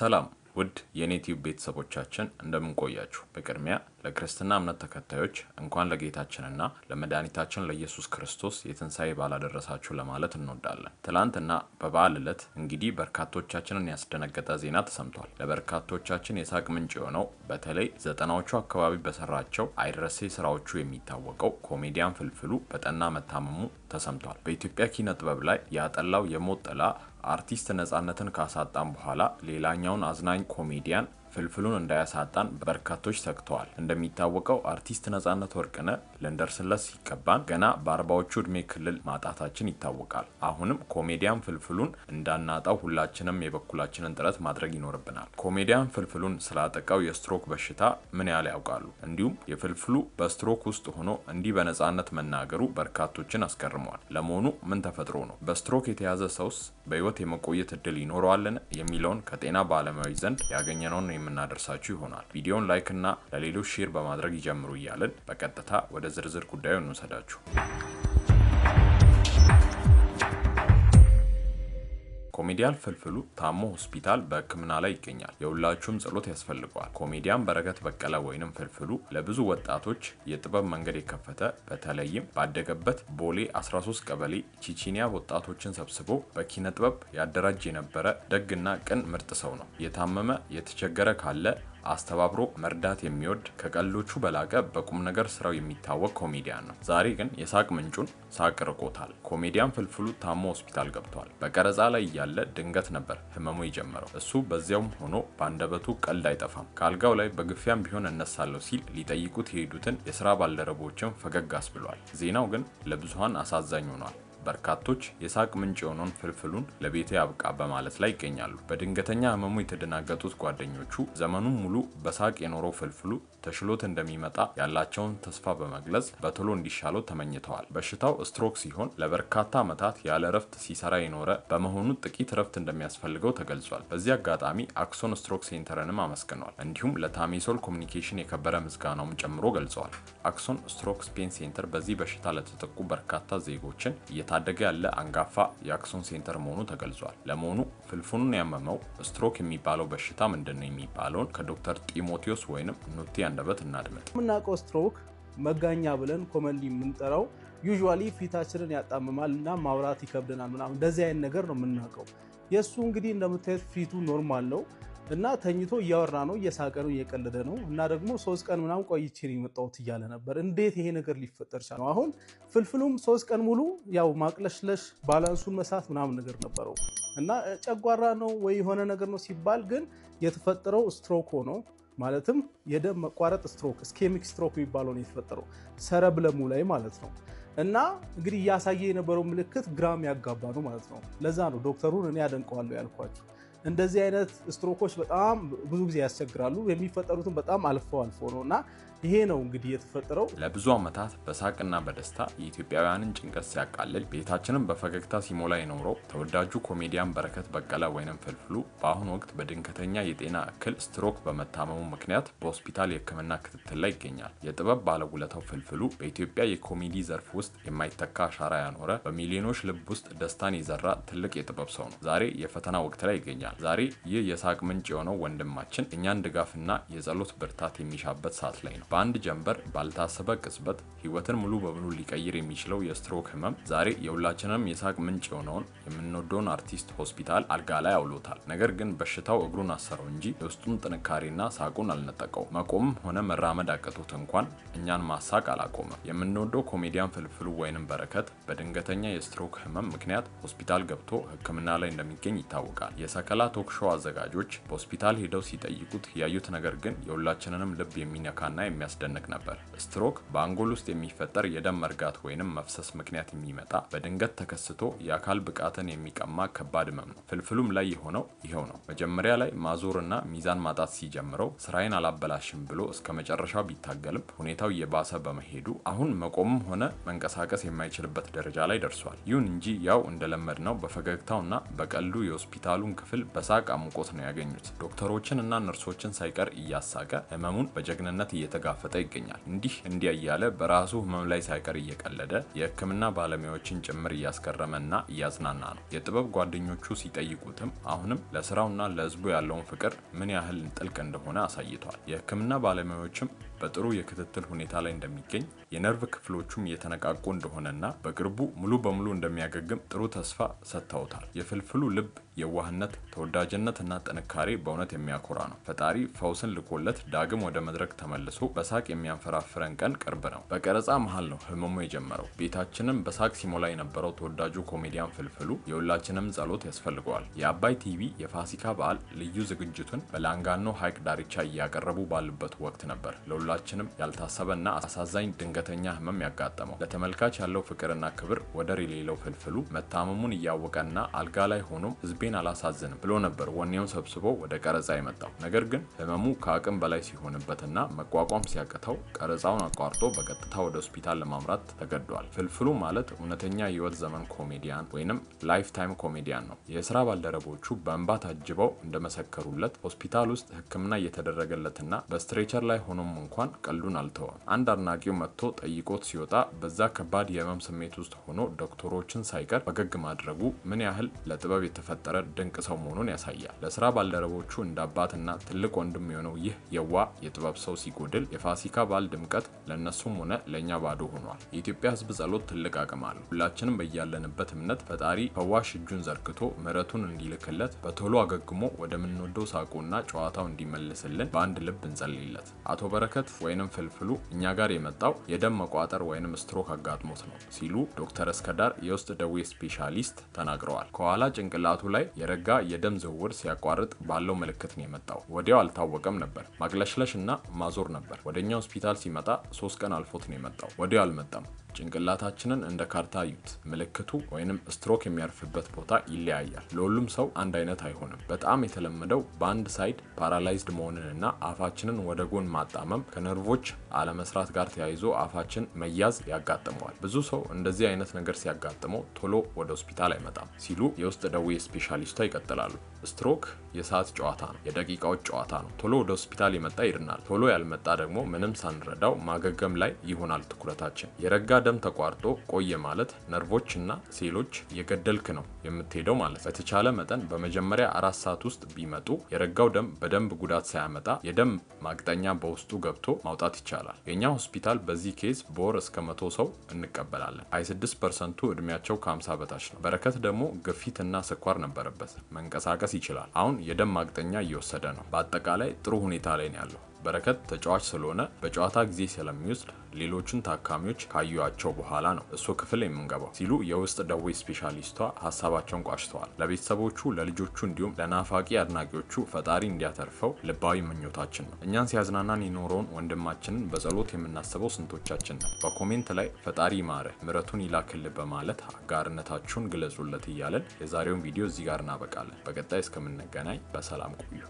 ሰላም ውድ የኔቲቭ ቤተሰቦቻችን እንደምን ቆያችሁ? በቅድሚያ ለክርስትና እምነት ተከታዮች እንኳን ለጌታችንና ለመድኃኒታችን ለኢየሱስ ክርስቶስ የትንሣኤ በዓል አደረሳችሁ ለማለት እንወዳለን። ትላንትና በበዓል ዕለት እንግዲህ በርካቶቻችንን ያስደነገጠ ዜና ተሰምቷል። ለበርካቶቻችን የሳቅ ምንጭ የሆነው በተለይ ዘጠናዎቹ አካባቢ በሰራቸው አይረሴ ስራዎቹ የሚታወቀው ኮሜዲያን ፍልፍሉ በጠና መታመሙ ተሰምቷል። በኢትዮጵያ ኪነ ጥበብ ላይ ያጠላው የሞት ጥላ አርቲስት ነጻነትን ካሳጣን በኋላ ሌላኛውን አዝናኝ ኮሜዲያን ፍልፍሉን እንዳያሳጣን በርካቶች ተግተዋል። እንደሚታወቀው አርቲስት ነጻነት ወርቅነህ ልንደርስለት ሲገባን ገና በ40ዎቹ እድሜ ክልል ማጣታችን ይታወቃል። አሁንም ኮሜዲያን ፍልፍሉን እንዳናጣው ሁላችንም የበኩላችንን ጥረት ማድረግ ይኖርብናል። ኮሜዲያን ፍልፍሉን ስላጠቃው የስትሮክ በሽታ ምን ያህል ያውቃሉ? እንዲሁም የፍልፍሉ በስትሮክ ውስጥ ሆኖ እንዲህ በነጻነት መናገሩ በርካቶችን አስገርመዋል። ለመሆኑ ምን ተፈጥሮ ነው? በስትሮክ የተያዘ ሰውስ በህይወት የመቆየት እድል ይኖረዋልን? የሚለውን ከጤና ባለሙያዎች ዘንድ ያገኘነውን የምናደርሳችሁ ይሆናል። ቪዲዮን ላይክ እና ለሌሎች ሼር በማድረግ ይጀምሩ እያልን በቀጥታ ወደ ዝርዝር ጉዳዩ እንወሰዳችሁ። ኮሜዲያን ፍልፍሉ ታሞ ሆስፒታል በሕክምና ላይ ይገኛል። የሁላችሁም ጸሎት ያስፈልገዋል። ኮሜዲያን በረከት በቀለ ወይንም ፍልፍሉ ለብዙ ወጣቶች የጥበብ መንገድ የከፈተ በተለይም ባደገበት ቦሌ 13 ቀበሌ ቺቺኒያ ወጣቶችን ሰብስቦ በኪነ ጥበብ ያደራጅ የነበረ ደግና ቅን ምርጥ ሰው ነው። የታመመ የተቸገረ ካለ አስተባብሮ መርዳት የሚወድ ከቀልዶቹ በላቀ በቁም ነገር ስራው የሚታወቅ ኮሜዲያን ነው። ዛሬ ግን የሳቅ ምንጩን ሳቅ ርቆታል። ኮሜዲያን ፍልፍሉ ታሞ ሆስፒታል ገብቷል። በቀረጻ ላይ እያለ ድንገት ነበር ህመሙ የጀመረው። እሱ በዚያውም ሆኖ በአንደበቱ ቀልድ አይጠፋም። ከአልጋው ላይ በግፊያም ቢሆን እነሳለሁ ሲል ሊጠይቁት የሄዱትን የስራ ባልደረቦችን ፈገግ አስብሏል። ዜናው ግን ለብዙሃን አሳዛኝ ሆኗል። በርካቶች የሳቅ ምንጭ የሆነውን ፍልፍሉን ለቤቱ ያብቃ በማለት ላይ ይገኛሉ። በድንገተኛ ህመሙ የተደናገጡት ጓደኞቹ ዘመኑን ሙሉ በሳቅ የኖረው ፍልፍሉ ተሽሎት እንደሚመጣ ያላቸውን ተስፋ በመግለጽ በቶሎ እንዲሻለው ተመኝተዋል። በሽታው ስትሮክ ሲሆን ለበርካታ ዓመታት ያለ እረፍት ሲሰራ የኖረ በመሆኑ ጥቂት እረፍት እንደሚያስፈልገው ተገልጿል። በዚህ አጋጣሚ አክሶን ስትሮክ ሴንተርንም አመስግኗል። እንዲሁም ለታሜሶል ኮሚኒኬሽን የከበረ ምስጋናውም ጨምሮ ገልጸዋል። አክሶን ስትሮክ ስፔን ሴንተር በዚህ በሽታ ለተጠቁ በርካታ ዜጎችን ታደገ ያለ አንጋፋ የአክሶን ሴንተር መሆኑ ተገልጿል። ለመሆኑ ፍልፍሉን ያመመው ስትሮክ የሚባለው በሽታ ምንድነው የሚባለውን ከዶክተር ጢሞቴዎስ ወይንም ኑቲ አንደበት እናድምጥ። የምናውቀው ስትሮክ መጋኛ ብለን ኮመንሊ የምንጠራው ዩዥዋሊ ፊታችንን ያጣምማል እና ማውራት ይከብደናል ምናምን እንደዚህ አይነት ነገር ነው የምናውቀው። የእሱ እንግዲህ እንደምታዩት ፊቱ ኖርማል ነው እና ተኝቶ እያወራ ነው፣ እየሳቀ ነው፣ እየቀለደ ነው እና ደግሞ 3 ቀን ምናምን ቆይቼ ነው የመጣሁት እያለ ነበር። እንዴት ይሄ ነገር ሊፈጠር ቻለ? አሁን ፍልፍሉም 3 ቀን ሙሉ ያው ማቅለሽለሽ ባላንሱን መሳት ምናምን ነገር ነበረው እና ጨጓራ ነው ወይ የሆነ ነገር ነው ሲባል ግን የተፈጠረው ስትሮክ ሆኖ ማለትም የደም መቋረጥ ስትሮክ ስኬሚክ ስትሮክ የሚባለው ነው የተፈጠረው ሰረብለሙ ላይ ማለት ነው። እና እንግዲህ እያሳየ የነበረው ምልክት ግራም ያጋባ ነው ማለት ነው። ለዛ ነው ዶክተሩን እኔ አደንቀዋለሁ ያልኳችሁ። እንደዚህ አይነት ስትሮኮች በጣም ብዙ ጊዜ ያስቸግራሉ። የሚፈጠሩትን በጣም አልፎ ነውና ይሄ ነው እንግዲህ የተፈጠረው። ለብዙ ዓመታት በሳቅና በደስታ የኢትዮጵያውያንን ጭንቀት ሲያቃልል ቤታችንን በፈገግታ ሲሞላ የኖረው ተወዳጁ ኮሜዲያን በረከት በቀለ ወይንም ፍልፍሉ በአሁኑ ወቅት በድንገተኛ የጤና እክል ስትሮክ በመታመሙ ምክንያት በሆስፒታል የሕክምና ክትትል ላይ ይገኛል። የጥበብ ባለውለታው ፍልፍሉ በኢትዮጵያ የኮሜዲ ዘርፍ ውስጥ የማይተካ አሻራ ያኖረ በሚሊዮኖች ልብ ውስጥ ደስታን የዘራ ትልቅ የጥበብ ሰው ነው። ዛሬ የፈተና ወቅት ላይ ይገኛል። ዛሬ ይህ የሳቅ ምንጭ የሆነው ወንድማችን እኛን ድጋፍና የጸሎት ብርታት የሚሻበት ሰዓት ላይ ነው። በአንድ ጀንበር ባልታሰበ ቅጽበት ህይወትን ሙሉ በሙሉ ሊቀይር የሚችለው የስትሮክ ህመም ዛሬ የሁላችንም የሳቅ ምንጭ የሆነውን የምንወደውን አርቲስት ሆስፒታል አልጋ ላይ አውሎታል። ነገር ግን በሽታው እግሩን አሰረው እንጂ የውስጡን ጥንካሬና ሳቁን አልነጠቀው። መቆምም ሆነ መራመድ አቅቶት እንኳን እኛን ማሳቅ አላቆመም። የምንወደው ኮሜዲያን ፍልፍሉ ወይንም በረከት በድንገተኛ የስትሮክ ህመም ምክንያት ሆስፒታል ገብቶ ሕክምና ላይ እንደሚገኝ ይታወቃል። የሰከላ ቶክ ሾው አዘጋጆች በሆስፒታል ሄደው ሲጠይቁት ያዩት ነገር ግን የሁላችንንም ልብ የሚነካና የሚያስደንቅ ነበር። ስትሮክ በአንጎል ውስጥ የሚፈጠር የደም መርጋት ወይንም መፍሰስ ምክንያት የሚመጣ በድንገት ተከስቶ የአካል ብቃትን የሚቀማ ከባድ ህመም ነው። ፍልፍሉም ላይ የሆነው ይሄው ነው። መጀመሪያ ላይ ማዞርና ሚዛን ማጣት ሲጀምረው ስራዬን አላበላሽም ብሎ እስከ መጨረሻው ቢታገልም ሁኔታው እየባሰ በመሄዱ አሁን መቆምም ሆነ መንቀሳቀስ የማይችልበት ደረጃ ላይ ደርሷል። ይሁን እንጂ ያው እንደለመድነው በፈገግታውና በቀልዱ የሆስፒታሉን ክፍል በሳቅ አሙቆት ነው ያገኙት። ዶክተሮችን እና ነርሶችን ሳይቀር እያሳቀ ህመሙን በጀግንነት እየተጋ እየተጋፈጠ ይገኛል። እንዲህ እያለ በራሱ ህመም ላይ ሳይቀር እየቀለደ የህክምና ባለሙያዎችን ጭምር እያስገረመና እያዝናና ነው። የጥበብ ጓደኞቹ ሲጠይቁትም አሁንም ለስራውና ለህዝቡ ያለውን ፍቅር ምን ያህል ጥልቅ እንደሆነ አሳይቷል። የህክምና ባለሙያዎችም በጥሩ የክትትል ሁኔታ ላይ እንደሚገኝ የነርቭ ክፍሎቹም እየተነቃቁ እንደሆነና በቅርቡ ሙሉ በሙሉ እንደሚያገግም ጥሩ ተስፋ ሰጥተውታል። የፍልፍሉ ልብ የዋህነት፣ ተወዳጅነትና ጥንካሬ በእውነት የሚያኮራ ነው። ፈጣሪ ፈውስን ልኮለት ዳግም ወደ መድረክ ተመልሶ በሳቅ የሚያንፈራፍረን ቀን ቅርብ ነው። በቀረጻ መሃል ነው ህመሙ የጀመረው። ቤታችንም በሳቅ ሲሞላ የነበረው ተወዳጁ ኮሜዲያን ፍልፍሉ የሁላችንም ጸሎት ያስፈልገዋል። የአባይ ቲቪ የፋሲካ በዓል ልዩ ዝግጅቱን በላንጋኖ ሐይቅ ዳርቻ እያቀረቡ ባሉበት ወቅት ነበር ለሁላችንም ያልታሰበና አሳዛኝ ድንገተኛ ህመም ያጋጠመው። ለተመልካች ያለው ፍቅርና ክብር ወደር የሌለው ፍልፍሉ መታመሙን እያወቀና አልጋ ላይ ሆኖ ህዝቤን አላሳዝንም ብሎ ነበር ወኔውን ሰብስቦ ወደ ቀረጻ የመጣው። ነገር ግን ህመሙ ከአቅም በላይ ሲሆንበትና መቋቋም ሲያቅተው ቀረጻውን አቋርጦ በቀጥታ ወደ ሆስፒታል ለማምራት ተገዷል። ፍልፍሉ ማለት እውነተኛ የህይወት ዘመን ኮሜዲያን ወይንም ላይፍ ታይም ኮሜዲያን ነው። የስራ ባልደረቦቹ በእንባ ታጅበው እንደመሰከሩለት ሆስፒታል ውስጥ ህክምና እየተደረገለትና በስትሬቸር ላይ ሆኖም እንኳን ቀልዱን አልተወም። አንድ አድናቂው መጥቶ ጠይቆት ሲወጣ በዛ ከባድ የህመም ስሜት ውስጥ ሆኖ ዶክተሮችን ሳይቀር ፈገግ ማድረጉ ምን ያህል ለጥበብ የተፈጠረ ድንቅ ሰው መሆኑን ያሳያል። ለስራ ባልደረቦቹ እንደ አባትና ትልቅ ወንድም የሆነው ይህ የዋ የጥበብ ሰው ሲጎድል የፋሲካ በዓል ድምቀት ለነሱም ሆነ ለኛ ባዶ ሆኗል። የኢትዮጵያ ህዝብ ጸሎት ትልቅ አቅም አለው። ሁላችንም በያለንበት እምነት ፈጣሪ ፈዋሽ እጁን ዘርግቶ ምሕረቱን እንዲልክለት በቶሎ አገግሞ ወደምንወደው ሳቁና ጨዋታው እንዲመልስልን በአንድ ልብ እንጸልይለት። አቶ በረከት ወይንም ፍልፍሉ እኛ ጋር የመጣው የደም መቋጠር ወይንም ስትሮክ አጋጥሞት ነው ሲሉ ዶክተር እስከዳር የውስጥ ደዌ ስፔሻሊስት ተናግረዋል። ከኋላ ጭንቅላቱ ላይ የረጋ የደም ዝውውር ሲያቋርጥ ባለው ምልክት ነው የመጣው። ወዲያው አልታወቀም ነበር። ማቅለሽለሽ እና ማዞር ነበር። ወደኛ ሆስፒታል ሲመጣ 3 ቀን አልፎት ነው የመጣው። ወዲያው አልመጣም። ጭንቅላታችንን እንደ ካርታ እዩት። ምልክቱ ወይንም ስትሮክ የሚያርፍበት ቦታ ይለያያል። ለሁሉም ሰው አንድ አይነት አይሆንም። በጣም የተለመደው በአንድ ሳይድ ፓራላይዝድ መሆንንና አፋችንን ወደ ጎን ማጣመም ከነርቮች አለመስራት ጋር ተያይዞ አፋችን መያዝ ያጋጥመዋል። ብዙ ሰው እንደዚህ አይነት ነገር ሲያጋጥመው ቶሎ ወደ ሆስፒታል አይመጣም ሲሉ የውስጥ ደዌ ስፔሻሊስቷ ይቀጥላሉ። ስትሮክ የሰዓት ጨዋታ ነው፣ የደቂቃዎች ጨዋታ ነው። ቶሎ ወደ ሆስፒታል የመጣ ይድናል። ቶሎ ያልመጣ ደግሞ ምንም ሳንረዳው ማገገም ላይ ይሆናል ትኩረታችን። የረጋ ደም ተቋርጦ ቆየ ማለት ነርቮች እና ሴሎች የገደልክ ነው የምትሄደው ማለት። በተቻለ መጠን በመጀመሪያ 4 ሰዓት ውስጥ ቢመጡ የረጋው ደም በደንብ ጉዳት ሳያመጣ የደም ማቅጠኛ በውስጡ ገብቶ ማውጣት ይቻላል። የኛ ሆስፒታል በዚህ ኬዝ በወር እስከ 100 ሰው እንቀበላለን። 26%ቱ እድሜያቸው ከ50 በታች ነው። በረከት ደግሞ ግፊትና ስኳር ነበረበት። መንቀሳቀስ ይችላል። አሁን የደም ማቅጠኛ እየወሰደ ነው። በአጠቃላይ ጥሩ ሁኔታ ላይ ነው ያለው። በረከት ተጫዋች ስለሆነ በጨዋታ ጊዜ ስለሚወስድ ሌሎችን ታካሚዎች ካዩአቸው በኋላ ነው እሱ ክፍል የምንገባው ሲሉ የውስጥ ደዌ ስፔሻሊስቷ ሀሳባቸውን ቋጭተዋል። ለቤተሰቦቹ፣ ለልጆቹ እንዲሁም ለናፋቂ አድናቂዎቹ ፈጣሪ እንዲያተርፈው ልባዊ ምኞታችን ነው። እኛን ሲያዝናናን የኖረውን ወንድማችንን በጸሎት የምናስበው ስንቶቻችን ነው? በኮሜንት ላይ ፈጣሪ ይማርህ ምሕረቱን ይላክልህ በማለት አጋርነታችሁን ግለጹለት እያለን የዛሬውን ቪዲዮ እዚህ ጋር እናበቃለን። በቀጣይ እስከምንገናኝ በሰላም ቆዩ።